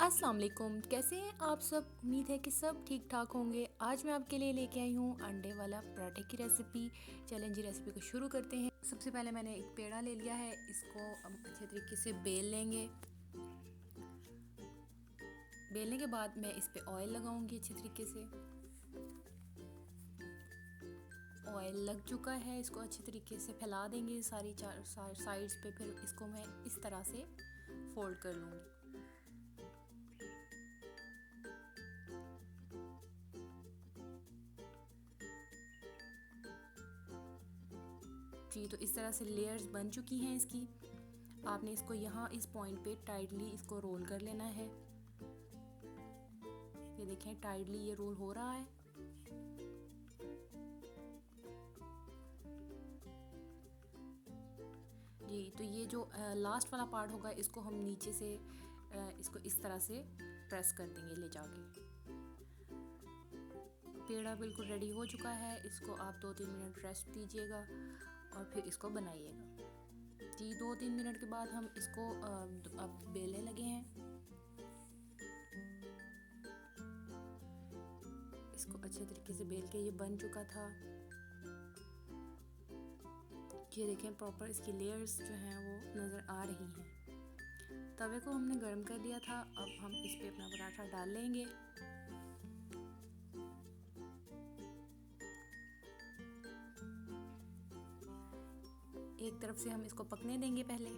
अस्सलाम वालेकुम, कैसे हैं आप सब। उम्मीद है कि सब ठीक ठाक होंगे। आज मैं आपके लिए लेके आई हूँ अंडे वाला पराठे की रेसिपी। चलें जी, रेसिपी को शुरू करते हैं। सबसे पहले मैंने एक पेड़ा ले लिया है, इसको हम अच्छे तरीके से बेल लेंगे। बेलने के बाद मैं इस पे ऑयल लगाऊंगी अच्छे तरीके से। ऑयल लग चुका है, इसको अच्छे तरीके से फैला देंगे सारी चार साइड्स पे। फिर इसको मैं इस तरह से फोल्ड कर लूँगी। जी, तो इस तरह से लेयर्स बन चुकी हैं इसकी। आपने इसको यहाँ इस पॉइंट पे टाइटली इसको रोल कर लेना है। ये देखें, टाइटली ये रोल हो रहा है। जी, तो ये जो लास्ट वाला पार्ट होगा, इसको हम नीचे से इसको इस तरह से प्रेस कर देंगे ले जाके। पेड़ा बिल्कुल रेडी हो चुका है। इसको आप 2-3 मिनट रेस्ट दीजिएगा और फिर इसको बनाइएगा। जी, 2-3 मिनट के बाद हम इसको अब बेलने लगे हैं। इसको अच्छे तरीके से बेल के ये बन चुका था। ये देखें, प्रॉपर इसकी लेयर्स जो हैं वो नज़र आ रही हैं। तवे को हमने गर्म कर लिया था। अब हम इस पे अपना पराठा डाल लेंगे। एक तरफ से हम इसको पकने देंगे पहले।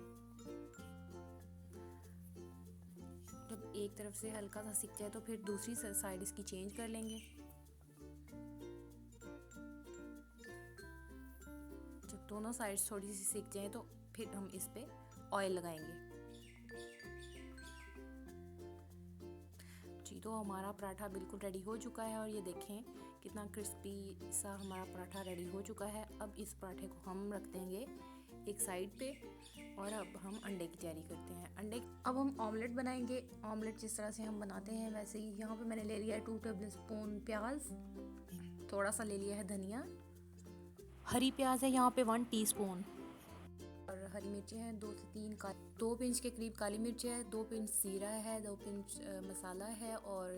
जब एक तरफ से हल्का सा सिक जाए तो फिर दूसरी साइड इसकी चेंज कर लेंगे। जब दोनों साइड्स थोड़ी सी सिक जाए तो फिर हम इस पे ऑयल लगाएंगे। जी, तो हमारा पराठा बिल्कुल रेडी हो चुका है और ये देखें कितना क्रिस्पी सा हमारा पराठा रेडी हो चुका है। अब इस पराठे को हम रख देंगे एक साइड पे और अब हम अंडे की तैयारी करते हैं। अब हम ऑमलेट बनाएंगे। ऑमलेट जिस तरह से हम बनाते हैं वैसे ही। यहाँ पे मैंने ले लिया है 2 टेबल स्पून प्याज, थोड़ा सा ले लिया है धनिया, हरी प्याज है यहाँ पे 1 टीस्पून, और हरी मिर्ची हैं 2 से 3 2 पिंच के करीब काली मिर्च है, 2 पिंच जीरा है, 2 पिंच मसाला है और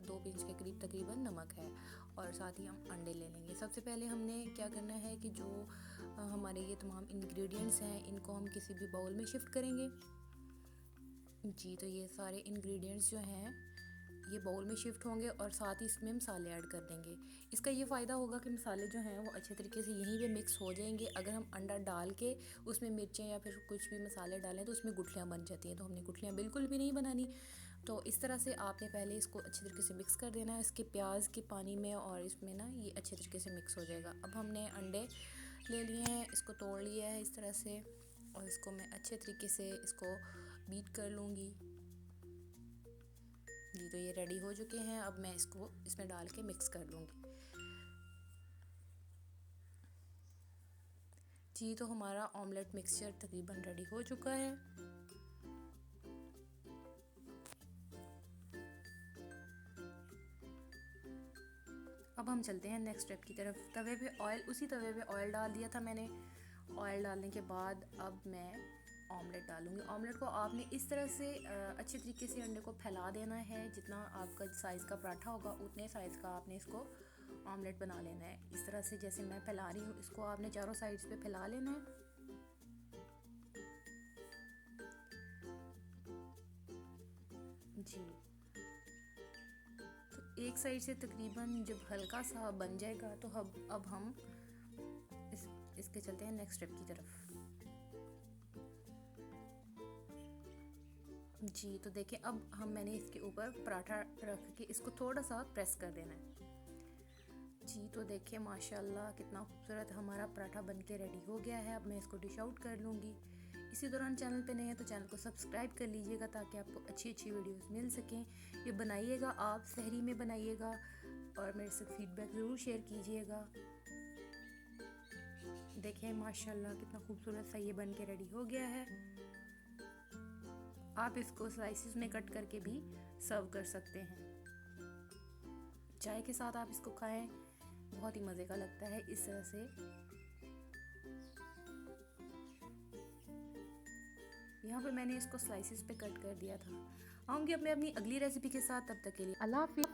2 पिंच के करीब तकरीबन नमक है। और साथ ही हम अंडे ले लेंगे। सबसे पहले हमने क्या करना है कि जो हमारे ये तमाम इंग्रेडिएंट्स हैं इनको हम किसी भी बाउल में शिफ्ट करेंगे। जी, तो ये सारे इंग्रेडिएंट्स जो हैं ये बाउल में शिफ्ट होंगे और साथ ही इसमें मसाले ऐड कर देंगे। इसका ये फ़ायदा होगा कि मसाले जो हैं वो अच्छे तरीके से यहीं पे मिक्स हो जाएंगे। अगर हम अंडा डाल के उसमें मिर्चें या फिर कुछ भी मसाले डालें तो उसमें गुठलियाँ बन जाती हैं, तो हमने गुठलियाँ बिल्कुल भी नहीं बनानी। तो इस तरह से आपने पहले इसको अच्छे तरीके से मिक्स कर देना है इसके प्याज के पानी में, और इसमें ना ये अच्छे तरीके से मिक्स हो जाएगा। अब हमने अंडे ले लिए हैं, इसको तोड़ लिया है इस तरह से, और इसको मैं अच्छे तरीके से इसको बीट कर लूँगी। जी, तो ये रेडी हो चुके हैं। अब मैं इसको इसमें डाल के मिक्स कर लूँगी। जी, तो हमारा ऑमलेट मिक्सचर तकरीबन रेडी हो चुका है। अब हम चलते हैं नेक्स्ट स्टेप की तरफ। उसी तवे पे ऑयल डाल दिया था मैंने। ऑयल डालने के बाद अब मैं ऑमलेट डालूँगी। ऑमलेट को आपने इस तरह से अच्छे तरीके से अंडे को फैला देना है। जितना आपका साइज़ का पराठा होगा उतने साइज़ का आपने इसको ऑमलेट बना लेना है। इस तरह से जैसे मैं फैला रही हूँ, इसको आपने चारों साइड्स पे फैला लेना है। जी, तो एक साइड से तकरीबन जब हल्का सा बन जाएगा तो अब हम इसके चलते हैं नेक्स्ट स्टेप की तरफ। जी, तो देखिए, अब मैंने इसके ऊपर पराठा रख के इसको थोड़ा सा प्रेस कर देना है। जी, तो देखिए माशाल्लाह कितना खूबसूरत हमारा पराठा बन के रेडी हो गया है। अब मैं इसको डिश आउट कर लूँगी। इसी दौरान चैनल पे नए हैं तो चैनल को सब्सक्राइब कर लीजिएगा ताकि आपको अच्छी अच्छी वीडियोस मिल सकें। ये बनाइएगा, आप सहरी में बनाइएगा और मेरे से फीडबैक ज़रूर शेयर कीजिएगा। देखें माशाल्लाह कितना खूबसूरत सा ये बन के रेडी हो गया है। आप इसको स्लाइसिस में कट करके भी सर्व कर सकते हैं। चाय के साथ आप इसको खाएं, बहुत ही मज़े का लगता है। इस तरह से यहाँ पे मैंने इसको स्लाइसिस पे कट कर दिया था। आऊँगी अपनी अपनी अगली रेसिपी के साथ, तब तक के लिए अल्लाह हाफिज़।